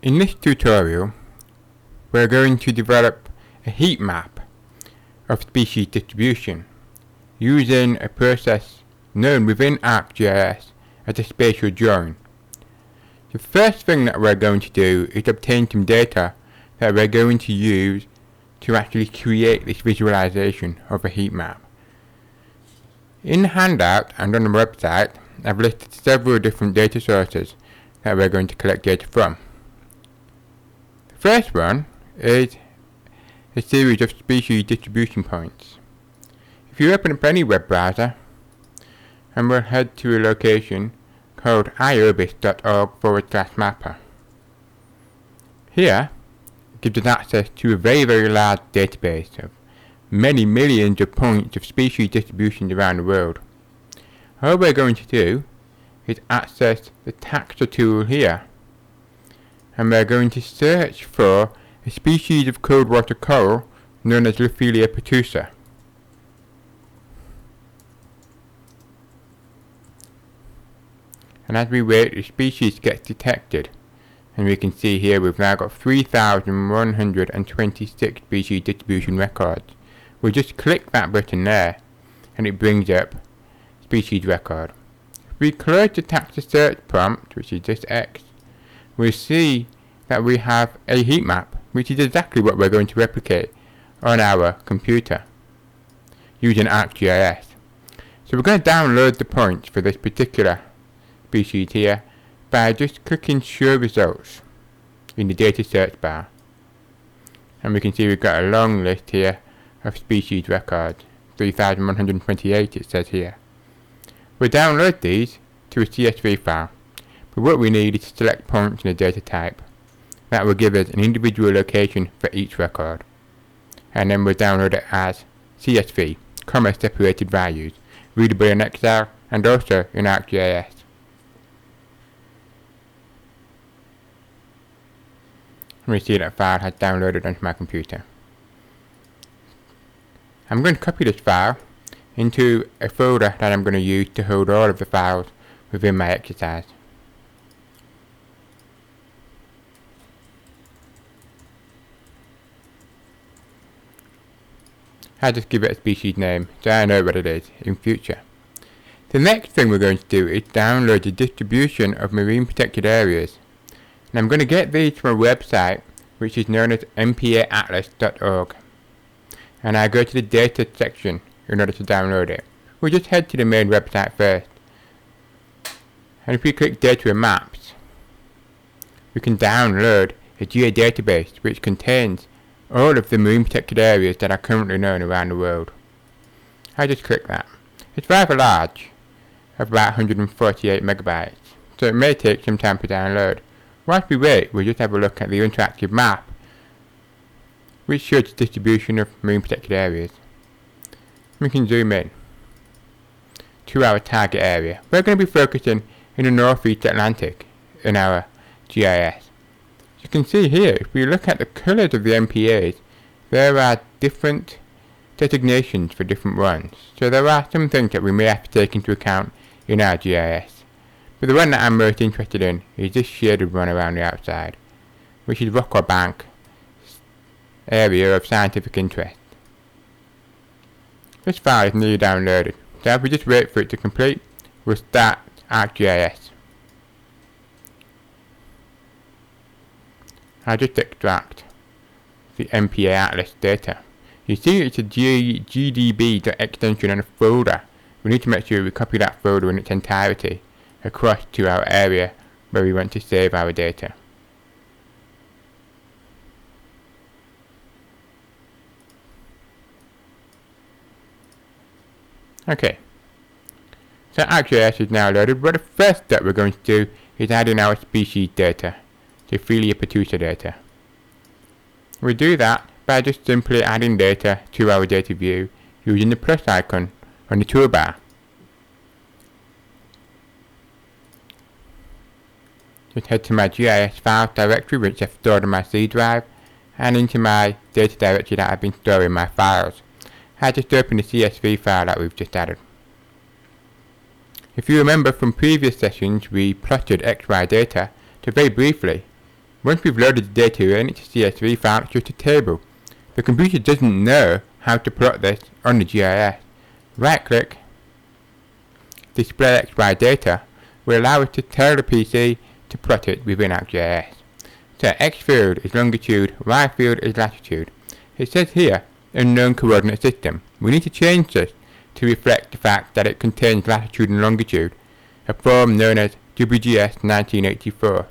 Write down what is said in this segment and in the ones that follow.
In this tutorial, we're going to develop a heat map of species distribution using a process known within ArcGIS as a spatial drawing. The first thing that we're going to do is obtain some data that we're going to use to actually create this visualization of a heat map. In the handout and on the website, I've listed several different data sources that we're going to collect data from. The first one is a series of species distribution points. If you open up any web browser, and we'll head to a location called iobis.org/mapper. Here, it gives us access to a very large database of many millions of points of species distributions around the world. All we're going to do is access the taxa tool here, and we're going to search for a species of cold water coral known as Lophelia pertusa. And as we wait, the species gets detected, and we can see here we've now got 3,126 species distribution records. We'll just click that button there, and it brings up species record. If we close the taxa search prompt, which is this X, we'll see that we have a heat map, which is exactly what we're going to replicate on our computer using ArcGIS. So we're going to download the points for this particular species here by just clicking show results in the data search bar, and we can see we've got a long list here of species records, 3,128 it says here. We'll download these to a CSV file, but what we need is to select points in a data type. That will give us an individual location for each record, and then we'll download it as CSV, comma separated values, readable in Excel and also in ArcGIS. We see that file has downloaded onto my computer. I'm going to copy this file into a folder that I'm going to use to hold all of the files within my exercise. I'll just give it a species name so I know what it is in future. The next thing we're going to do is download the distribution of marine protected areas. And I'm going to get these from a website which is known as MPAatlas.org. And I go to the data section in order to download it. We'll just head to the main website first. And if we click data and maps, we can download a geodatabase which contains all of the marine protected areas that are currently known around the world. I just click that. It's rather large, of about 148 megabytes, so it may take some time to download. Whilst we wait, we'll just have a look at the interactive map, which shows the distribution of marine protected areas. We can zoom in to our target area. We're going to be focusing in the northeast Atlantic in our GIS. You can see here, if we look at the colours of the MPAs, there are different designations for different ones. So there are some things that we may have to take into account in our GIS. But the one that I'm most interested in is this shaded one around the outside, which is Rockall Bank area of scientific interest. This file is nearly downloaded, so if we just wait for it to complete, we'll start ArcGIS. I'll just extract the MPA Atlas data. You see it's a gdb.extension and a folder. We need to make sure we copy that folder in its entirety across to our area where we want to save our data. Okay, so ArcGIS is now loaded, but the first step we're going to do is add in our species data, the Lophelia pertusa data. We do that by just simply adding data to our data view using the plus icon on the toolbar. Just head to my GIS files directory which I've stored on my C drive, and into my data directory that I've been storing my files. I just open the CSV file that we've just added. If you remember from previous sessions, we plotted XY data, so very briefly, Once we've loaded the data in, it's a CSV file, it's just a table. The computer doesn't know how to plot this on the GIS. Right click, display XY data, will allow us to tell the PC to plot it within ArcGIS. So X field is longitude, Y field is latitude. It says here, unknown coordinate system. We need to change this to reflect the fact that it contains latitude and longitude, a form known as WGS 1984.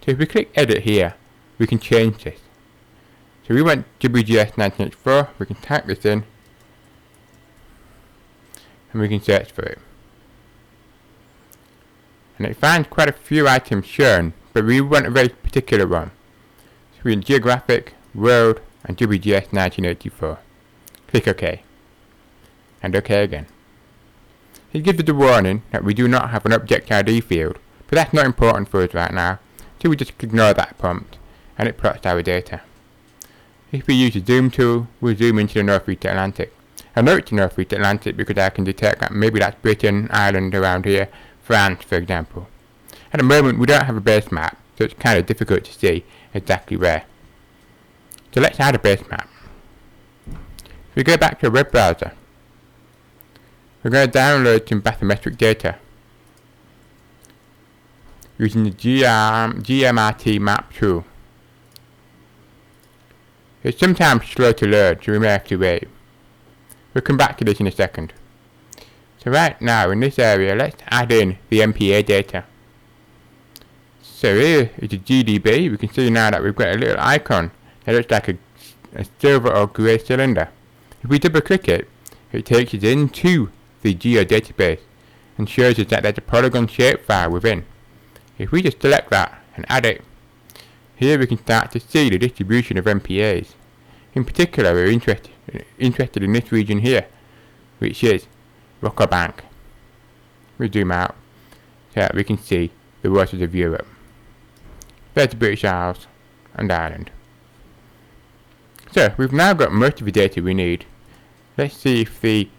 So if we click edit here, we can change this. So we want WGS 1984, we can type this in, and we can search for it. And it finds quite a few items shown, but we want a very particular one. So we're in Geographic, World, and WGS 1984. Click OK. And OK again. It gives us a warning that we do not have an object ID field, but that's not important for us right now, so we just ignore that prompt, and it plots our data. If we use the zoom tool, we'll zoom into the Northeast Atlantic. I know it's the Northeast Atlantic because I can detect that maybe that's Britain, Ireland around here, France for example. At the moment we don't have a base map, so it's kind of difficult to see exactly where. So let's add a base map. If we go back to a web browser, we're going to download some bathymetric data using the GMRT map tool. It's sometimes slow to load, so we may have to wait. We'll come back to this in a second. So right now in this area, let's add in the MPA data. So here is the GDB. We can see now that we've got a little icon that looks like a silver or grey cylinder. If we double click it, it takes us into the geo database and shows us that there's a polygon shape file within. If we just select that and add it, here we can start to see the distribution of MPAs. In particular, we're interested in this region here, which is Rockall Bank. We zoom out so that we can see the waters of Europe. There's the British Isles and Ireland. So we've now got most of the data we need. Let's see if the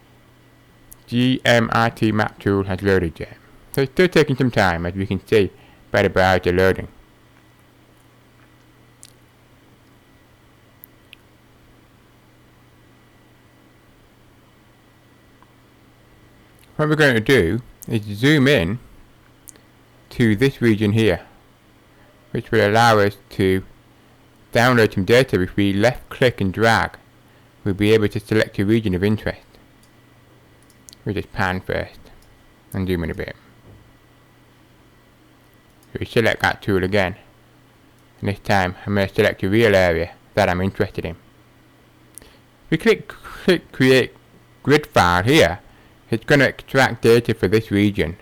GMRT map tool has loaded yet. So it's still taking some time, as we can see by the browser loading. What we're going to do is zoom in to this region here, which will allow us to download some data. If we left click and drag, we'll be able to select a region of interest. We'll just pan first and zoom in a bit. So we select that tool again, and this time I'm going to select a real area that I'm interested in. If we click create grid file here, it's going to extract data for this region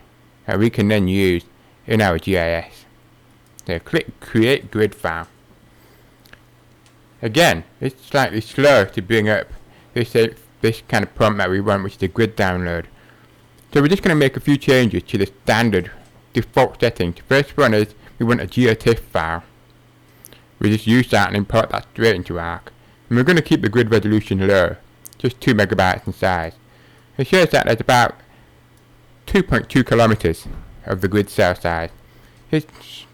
that we can then use in our GIS. So click create grid file. Again, it's slightly slow to bring up this kind of prompt that we want, which is the grid download. So we're just going to make a few changes to the standard default settings. The first one is we want a GeoTIFF file. We just use that and import that straight into Arc. And we're going to keep the grid resolution low, just 2 megabytes in size. It shows that there's about 2.2 kilometers of the grid cell size. It's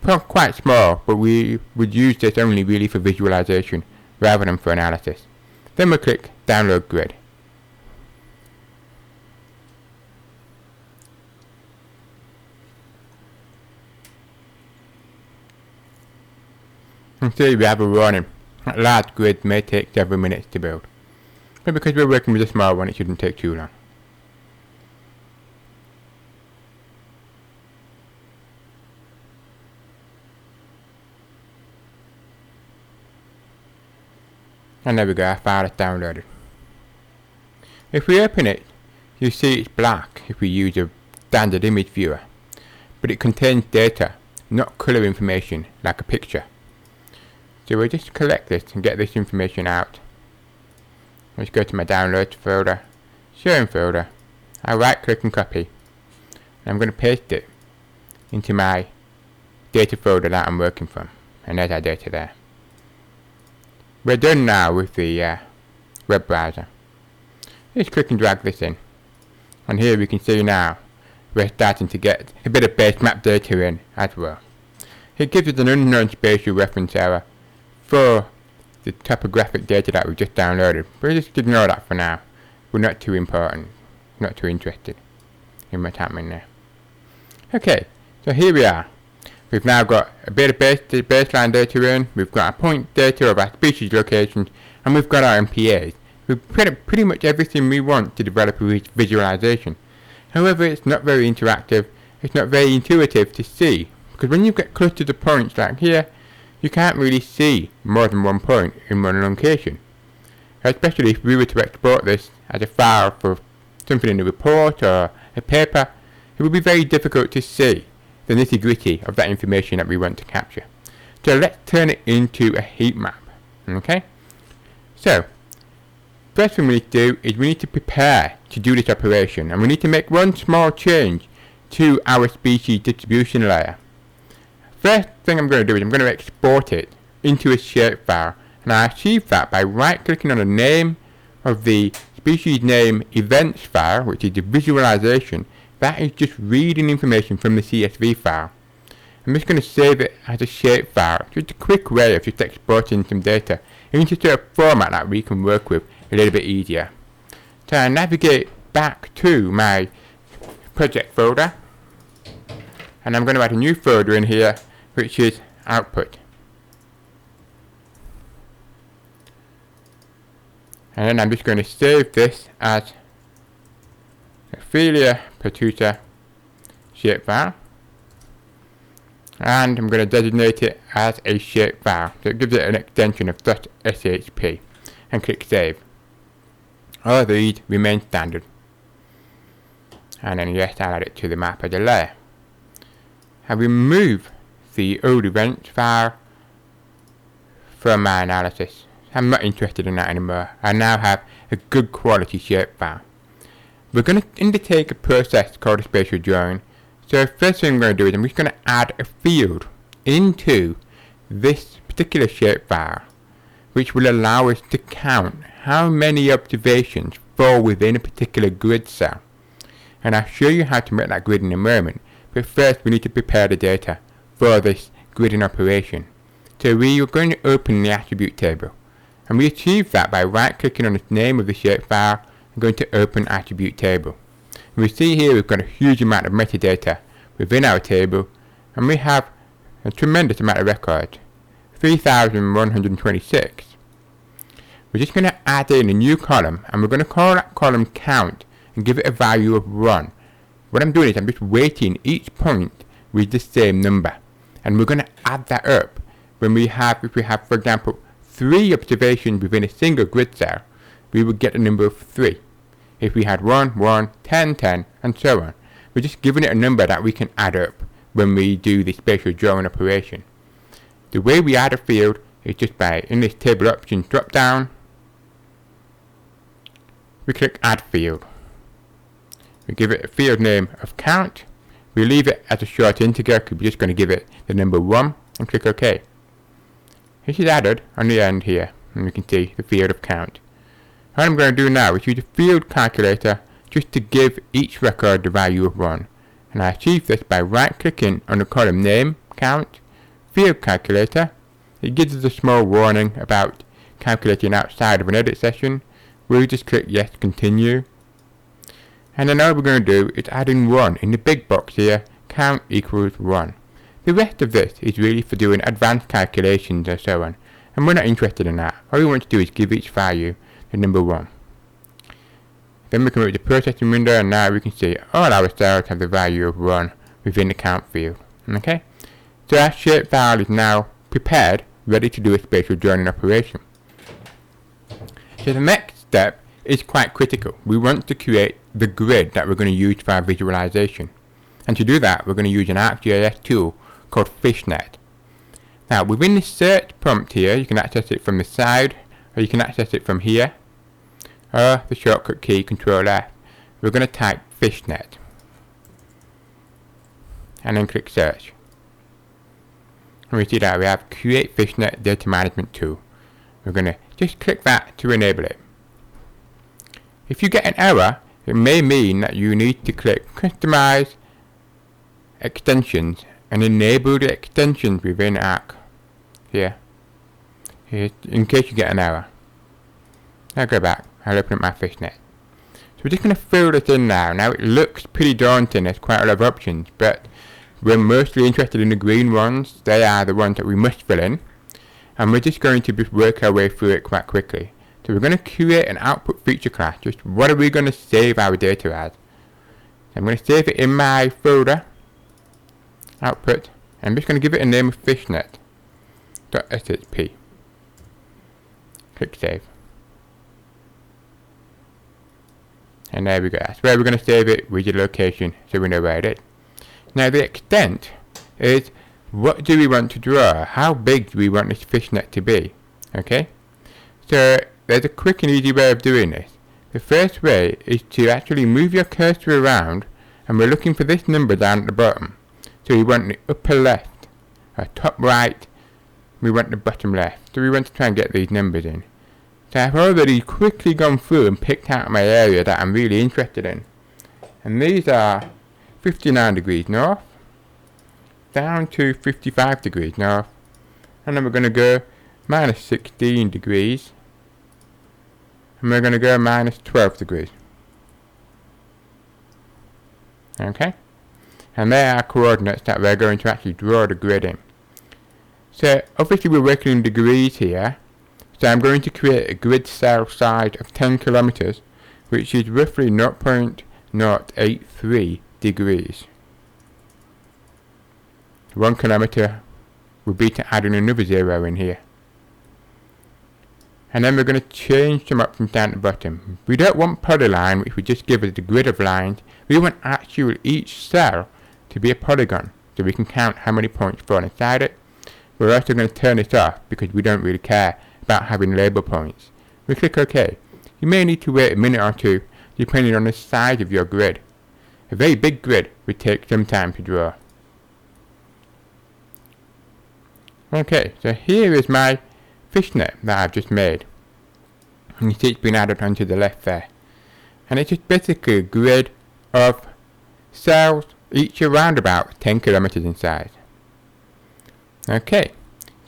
quite small, but we would use this only really for visualization rather than for analysis. Then we'll click download grid. And see we have a warning. That large grid may take several minutes to build. But because we're working with a small one, it shouldn't take too long. And there we go, our file is downloaded. If we open it, you see it's black if we use a standard image viewer. But it contains data, not colour information like a picture. So we'll just collect this and get this information out. Let's go to my downloads folder, sharing folder. I'll right click and copy. And I'm going to paste it into my data folder that I'm working from. And there's our data there. We're done now with the web browser. Let's click and drag this in. And here we can see now we're starting to get a bit of base map data in as well. it gives us an unknown spatial reference error for the topographic data that we just downloaded. But just ignore that for now. We're not too important, not too interested in what's happening there. Okay, so here we are. We've now got a bit of baseline data in, we've got our point data of our species locations, and we've got our MPAs. We've pretty much everything we want to develop a visualization. However, it's not very interactive, it's not very intuitive to see, because when you get clusters of points like here, you can't really see more than one point in one location. Especially if we were to export this as a file for something in a report or a paper, it would be very difficult to see the nitty-gritty of that information that we want to capture. So let's turn it into a heat map. Okay? So, first thing we need to do is we need to prepare to do this operation, and we need to make one small change to our species distribution layer. First thing I'm going to do is I'm going to export it into a shapefile, and I achieve that by right-clicking on the name of the species name events file, which is the visualization. That is just reading information from the CSV file. I'm just going to save it as a shapefile, just a quick way of just exporting some data into a format that we can work with a little bit easier. So I navigate back to my project folder, and I'm going to add a new folder in here, which is output. And then I'm just going to save this as Ophelia Pertusa shapefile, and I'm going to designate it as a shapefile, so it gives it an extension of .shp, and click save. All of these remain standard, and then yes, I'll add it to the map as a layer. I remove the old events file from my analysis. I'm not interested in that anymore. I now have a good quality shapefile. We're going to undertake a process called a spatial drawing. So first thing I'm going to do is I'm just going to add a field into this particular shapefile, which will allow us to count how many observations fall within a particular grid cell. And I'll show you how to make that grid in a moment, but first we need to prepare the data for this gridding operation. So we are going to open the attribute table, and we achieve that by right clicking on the name of the shapefile and going to open attribute table. And we see here we've got a huge amount of metadata within our table, and we have a tremendous amount of records, 3,126. We're just going to add in a new column, and we're going to call that column count and give it a value of 1. What I'm doing is I'm just weighting each point with the same number, and we're going to add that up when we have, if we have, for example, 3 observations within a single grid cell, we would get a number of 3. If we had 1, 1, 10, 10, and so on. We're just giving it a number that we can add up when we do the spatial drawing operation. The way we add a field is just by, in this table options drop down, we click add field. We give it a field name of count. We leave it as a short integer because we're just going to give it the number 1 and click OK. This is added on the end here, and we can see the field of count. What I'm going to do now is use a field calculator just to give each record the value of 1. And I achieve this by right clicking on the column name, count, field calculator. It gives us a small warning about calculating outside of an edit session. We'll just click yes, continue. And then all we're going to do is add in 1 in the big box here, count equals 1. The rest of this is really for doing advanced calculations or so on, and we're not interested in that. All we want to do is give each value the number 1. Then we can move to the processing window, and now we can see all our cells have the value of 1 within the count field. Okay? So our shapefile is now prepared, ready to do a spatial drawing operation. So the next step is quite critical. We want to create the grid that we're going to use for our visualization. And to do that, we're going to use an ArcGIS tool called Fishnet. Now, within the search prompt here, you can access it from the side, or you can access it from here, or the shortcut key Control F. We're going to type Fishnet, and then click search. And we see that we have Create Fishnet Data Management Tool. We're going to just click that to enable it. If you get an error, it may mean that you need to click Customize Extensions and enable the extensions within Arc. Here, in case you get an error. I'll go back, I'll open up my Fishnet. So we're just going to fill this in now. Now it looks pretty daunting, there's quite a lot of options, but we're mostly interested in the green ones. They are the ones that we must fill in. And we're just going to work our way through it quite quickly. So we're going to create an output feature class. Just what are we going to save our data as? I'm going to save it in my folder, output. I'm just going to give it a name of fishnet.shp. Click save. And there we go. That's where we're going to save it with your location, so we know where it is. Now the extent is, what do we want to draw? How big do we want this fishnet to be? Okay? So there's a quick and easy way of doing this. The first way is to actually move your cursor around, and we're looking for this number down at the bottom. So we want the upper left, or top right, we want the bottom left. So we want to try and get these numbers in. So I've already quickly gone through and picked out my area that I'm really interested in. And these are 59 degrees north, down to 55 degrees north, and then we're going to go minus 16 degrees, and we're going to go minus 12 degrees. Okay? And there are coordinates that we're going to actually draw the grid in. So obviously we're working in degrees here, so I'm going to create a grid cell size of 10 kilometers, which is roughly 0.083 degrees. 1 kilometer would be to add in another 0 in here. And then we're going to change some options down at the bottom. We don't want polyline, which would just give us the grid of lines. We want actually each cell to be a polygon, so we can count how many points fall inside it. We're also going to turn this off because we don't really care about having label points. We click OK. You may need to wait a minute or two depending on the size of your grid. A very big grid would take some time to draw. Okay, so here is my fishnet that I've just made. And you see it's been added onto the left there. And it's just basically a grid of cells, each around about 10 kilometers in size. Okay,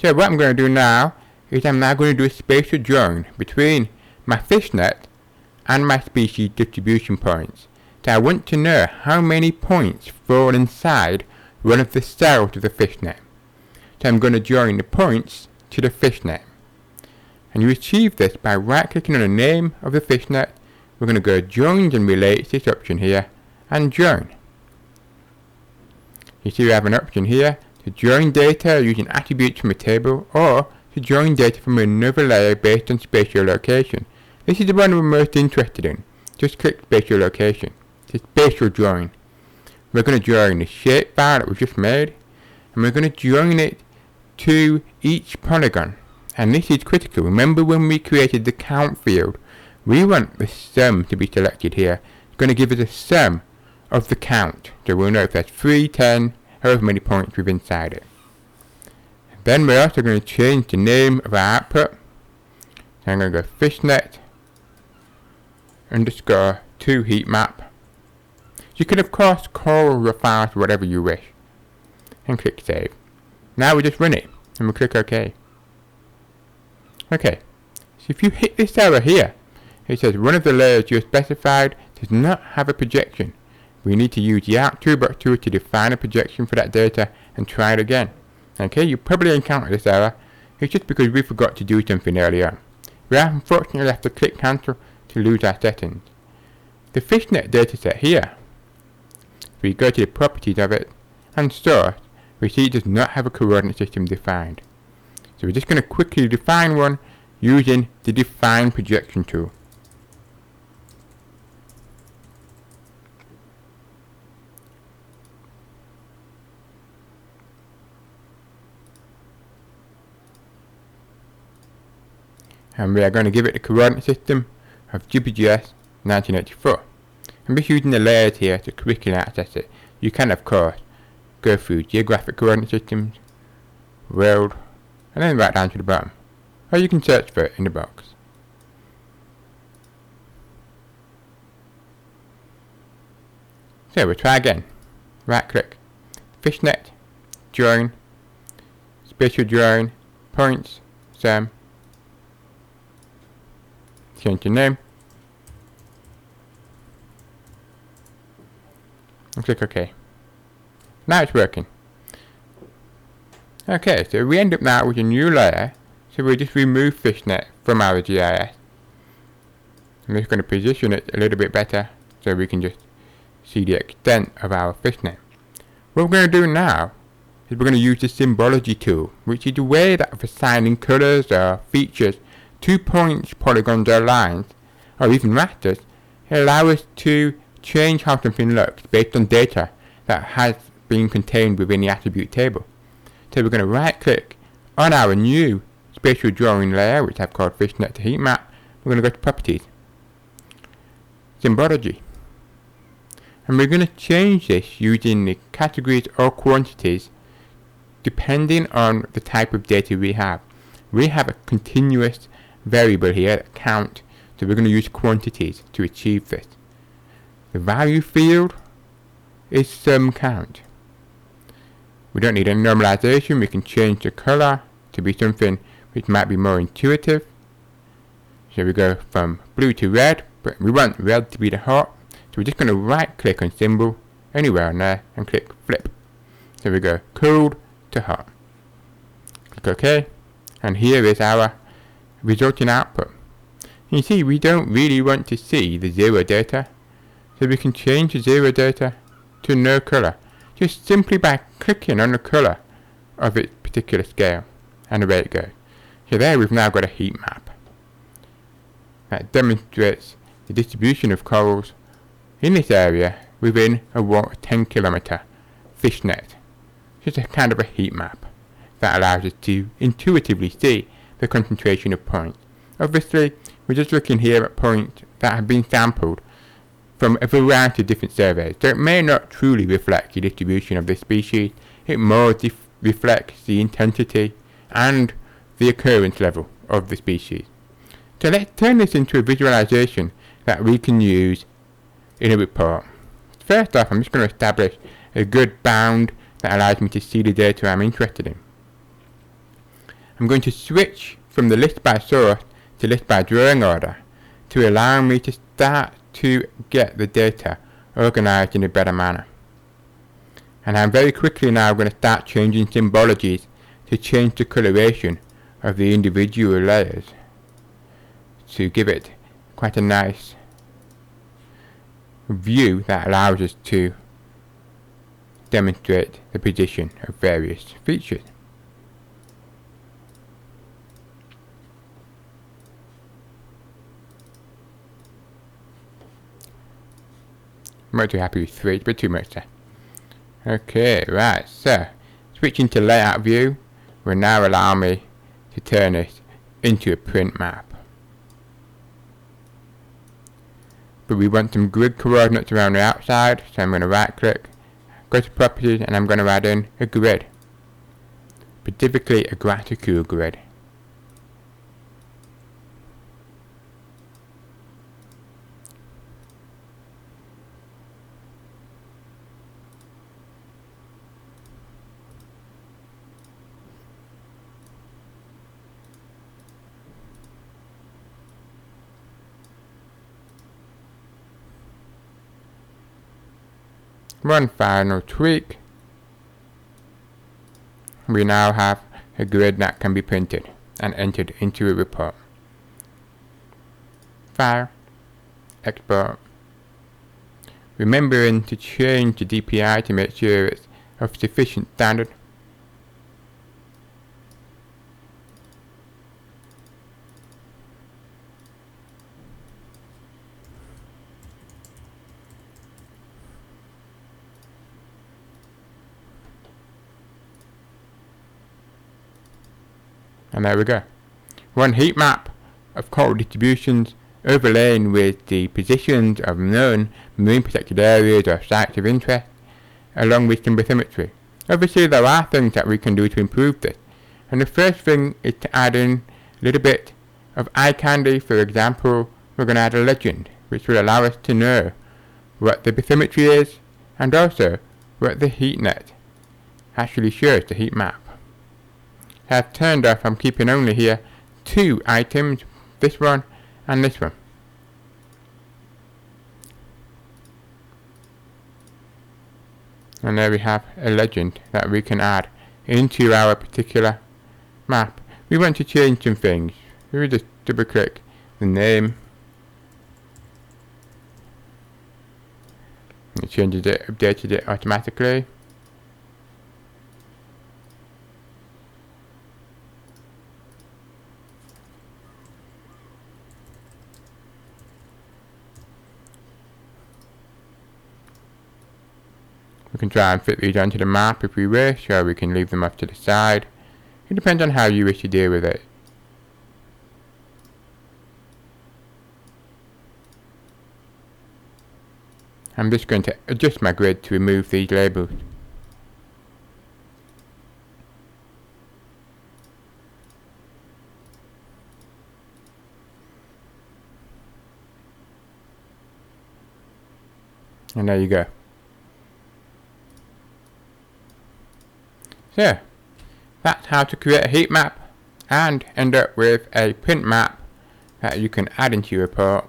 so what I'm going to do now is I'm now going to do a spatial join between my fishnet and my species distribution points. So I want to know how many points fall inside one of the cells of the fishnet. So I'm going to join the points to the fishnet. And you achieve this by right clicking on the name of the fishnet. We're going to go joins and relates, this option here, and join. You see we have an option here to join data using attributes from a table, or to join data from another layer based on spatial location. This is the one we're most interested in. Just click spatial location. It's spatial join. We're going to join the shape file that we've just made, and we're going to join it to each polygon. And this is critical. Remember when we created the count field, we want the sum to be selected here. It's going to give us a sum of the count. So we'll know if there's 3, 10, however many points we've inside it. Then we're also going to change the name of our output. So I'm going to go fishnet underscore to heatmap. You can of course call your files whatever you wish. And click save. Now we just run it and we'll click OK. Okay, so if you hit this error here, it says one of the layers you have specified does not have a projection. We need to use the Arc Toolbox tool to define a projection for that data and try it again. Okay, you probably encountered this error. It's just because we forgot to do something earlier. We unfortunately have to click cancel to lose our settings. The Fishnet dataset here, if we go to the properties of it and source, we see it does not have a coordinate system defined. So we're just going to quickly define one using the define projection tool. And we are going to give it the coordinate system of GPGS 1984. I'm just using the layers here to quickly access it. You can of course go through geographic coordinate systems, world, and then right down to the bottom. Or you can search for it in the box. So we'll try again. Right click, Fishnet, join, spatial join, points, sum, change the name, and click OK. Now it's working. Okay, so we end up now with a new layer, so we'll just remove Fishnet from our GIS. I'm just going to position it a little bit better so we can just see the extent of our Fishnet. What we're going to do now is we're going to use the Symbology tool, which is a way that of assigning colours or features to points, polygons or lines, or even rasters. It allows us to change how something looks based on data that has been contained within the attribute table. So we're going to right click on our new spatial drawing layer, which I've called Fishnet to Heatmap. We're going to go to Properties, Symbology, and we're going to change this using the categories or quantities depending on the type of data we have. We have a continuous variable here, count, so we're going to use quantities to achieve this. The value field is sum count. We don't need any normalization. We can change the color to be something which might be more intuitive. So we go from blue to red, but we want red to be the hot. So we're just going to right click on symbol anywhere on there and click flip. So we go cold to hot. Click OK, and here is our resulting output. You see, we don't really want to see the zero data, so we can change the zero data to no color, just simply by clicking on the color of its particular scale, and away it goes. So there we've now got a heat map that demonstrates the distribution of corals in this area within a 10 kilometer Fishnet. Just a kind of a heat map that allows us to intuitively see the concentration of points. Obviously, we're just looking here at points that have been sampled from a variety of different surveys, so it may not truly reflect the distribution of this species. It more reflects the intensity and the occurrence level of the species. So let's turn this into a visualization that we can use in a report. First off, I'm just going to establish a good bound that allows me to see the data I'm interested in. I'm going to switch from the list by source to list by drawing order to allow me to start to get the data organized in a better manner. And I'm very quickly now going to start changing symbologies to change the coloration of the individual layers to give it quite a nice view that allows us to demonstrate the position of various features. I'm not too happy with 3, it's a bit too much there. Okay, right, so switching to layout view will now allow me to turn this into a print map. But we want some grid coordinates around the outside, so I'm going to right click, go to properties, and I'm going to add in a grid, specifically a graticule grid. One final tweak. We now have a grid that can be printed and entered into a report. File, export. Remembering to change the DPI to make sure it's of sufficient standard. And there we go. One heat map of coral distributions overlain with the positions of known marine protected areas or sites of interest, along with some bathymetry. Obviously there are things that we can do to improve this, and the first thing is to add in a little bit of eye candy. For example, we're going to add a legend which will allow us to know what the bathymetry is and also what the heat net actually shows the heat map. I've turned off, I'm keeping only here 2 items, this one and this one. And there we have a legend that we can add into our particular map. We want to change some things. We just double click the name. It changes it, updated it automatically. We can try and fit these onto the map if we wish, or we can leave them off to the side. It depends on how you wish to deal with it. I'm just going to adjust my grid to remove these labels. And there you go. So, that's how to create a heat map and end up with a print map that you can add into your report.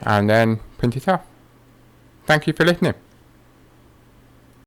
And then print it off. Thank you for listening.